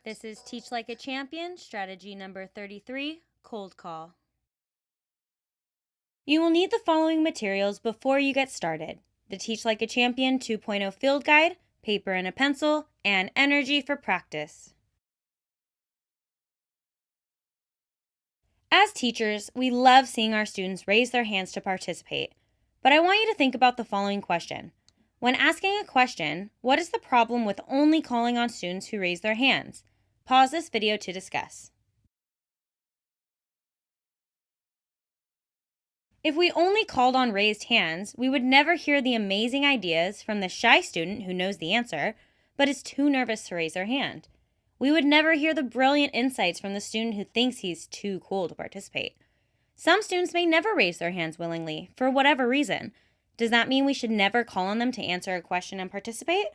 This is Teach Like a Champion, strategy number 33, cold call. You will need the following materials before you get started: the Teach Like a Champion 2.0 field guide, paper and a pencil, and energy for practice. As teachers, we love seeing our students raise their hands to participate, but I want you to think about the following question. When asking a question, what is the problem with only calling on students who raise their hands? Pause this video to discuss. If we only called on raised hands, we would never hear the amazing ideas from the shy student who knows the answer, but is too nervous to raise their hand. We would never hear the brilliant insights from the student who thinks he's too cool to participate. Some students may never raise their hands willingly, for whatever reason. Does that mean we should never call on them to answer a question and participate?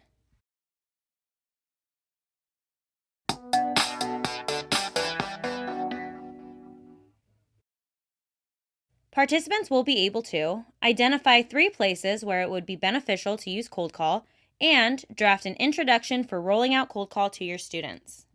Participants will be able to identify 3 places where it would be beneficial to use cold call and draft an introduction for rolling out cold call to your students.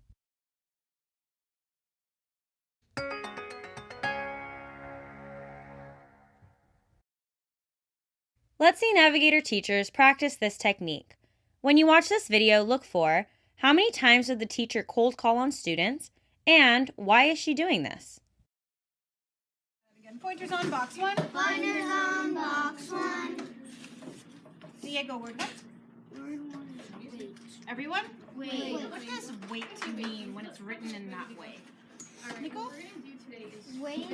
Let's see Navigator teachers practice this technique. When you watch this video, look for how many times did the teacher cold call on students and why is she doing this? Pointers on box 1. Pointers on box 1. Diego, word what? Word 1 is wait. Everyone? Wait. What does wait mean when it's written in that way? Nicole? Wait.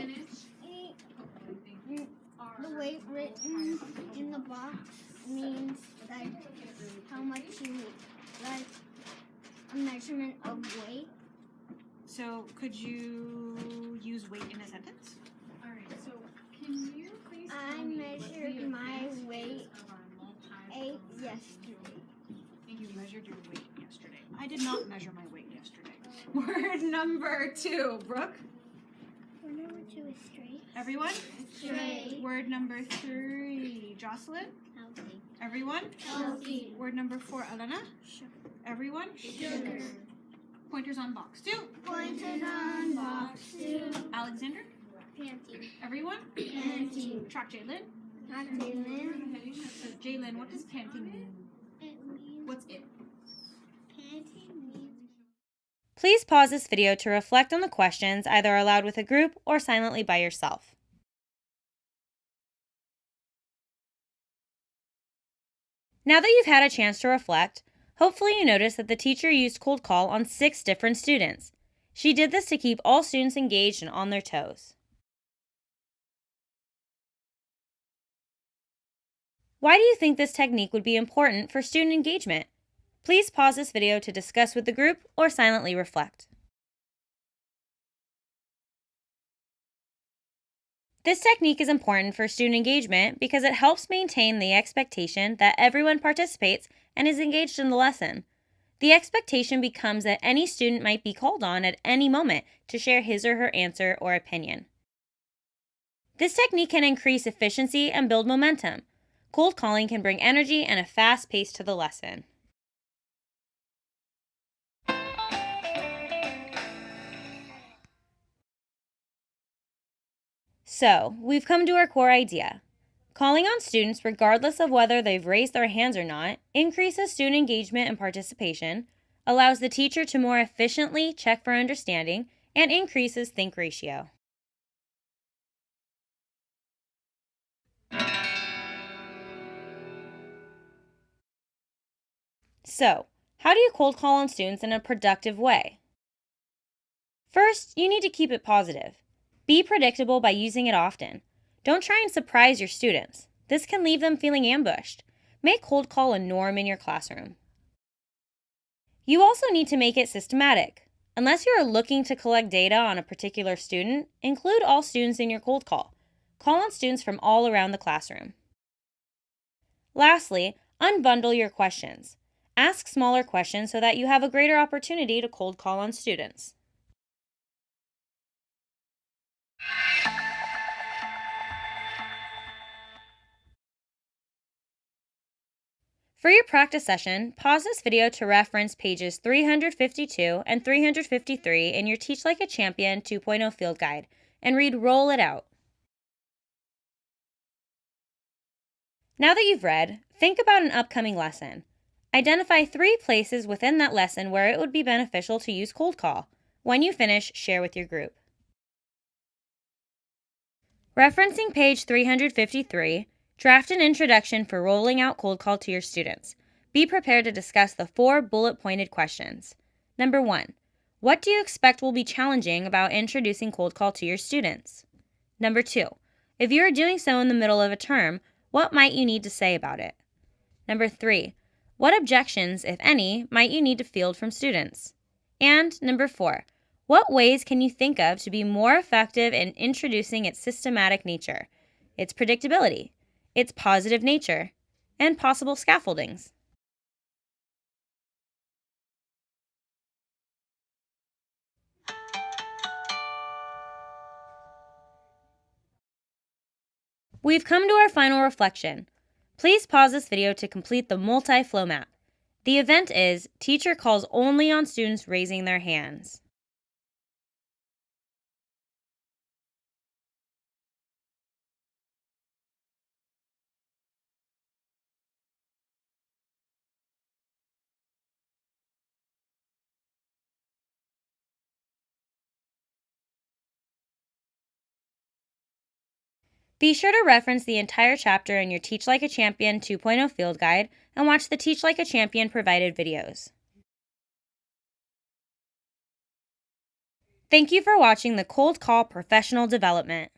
The weight written in the box means like how much you like a measurement of weight. So could you use weight in a sentence? Alright, so can you please I tell me what measured the my events weight of our Eight multi-purpose yesterday. You measured your weight yesterday. I did not measure my weight yesterday. Word number 2, Brooke. Word number 2 is straight. Everyone? Straight. Word number 3, Jocelyn. Healthy. Everyone? Healthy. Word number 4, Elena. Sugar. Everyone? Sugar. Pointers on box 2. Pointers on box 2. Alexander. Panty. Everyone? Panty. Track Jalen. Not Jalen. Jalen, what does panting mean? It means What's it? panty means. Please pause this video to reflect on the questions either aloud with a group or silently by yourself. Now that you've had a chance to reflect, hopefully you notice that the teacher used cold call on 6 different students. She did this to keep all students engaged and on their toes. Why do you think this technique would be important for student engagement? Please pause this video to discuss with the group or silently reflect. This technique is important for student engagement because it helps maintain the expectation that everyone participates and is engaged in the lesson. The expectation becomes that any student might be called on at any moment to share his or her answer or opinion. This technique can increase efficiency and build momentum. Cold calling can bring energy and a fast pace to the lesson. So, we've come to our core idea. Calling on students, regardless of whether they've raised their hands or not, increases student engagement and participation, allows the teacher to more efficiently check for understanding, and increases think ratio. So, how do you cold call on students in a productive way? First, you need to keep it positive. Be predictable by using it often. Don't try and surprise your students. This can leave them feeling ambushed. Make cold call a norm in your classroom. You also need to make it systematic. Unless you are looking to collect data on a particular student, include all students in your cold call. Call on students from all around the classroom. Lastly, unbundle your questions. Ask smaller questions so that you have a greater opportunity to cold call on students. For your practice session, pause this video to reference pages 352 and 353 in your Teach Like a Champion 2.0 field guide and read Roll It Out. Now that you've read, think about an upcoming lesson. Identify 3 places within that lesson where it would be beneficial to use cold call. When you finish, share with your group. Referencing page 353, draft an introduction for rolling out cold call to your students. Be prepared to discuss the 4 bullet-pointed questions. Number 1, what do you expect will be challenging about introducing cold call to your students? Number 2, if you are doing so in the middle of a term, what might you need to say about it? Number 3, what objections, if any, might you need to field from students? And number 4, what ways can you think of to be more effective in introducing its systematic nature, its predictability, its positive nature, and possible scaffoldings? We've come to our final reflection. Please pause this video to complete the multi-flow map. The event is teacher calls only on students raising their hands. Be sure to reference the entire chapter in your Teach Like a Champion 2.0 field guide and watch the Teach Like a Champion provided videos. Thank you for watching the Cold Call Professional Development.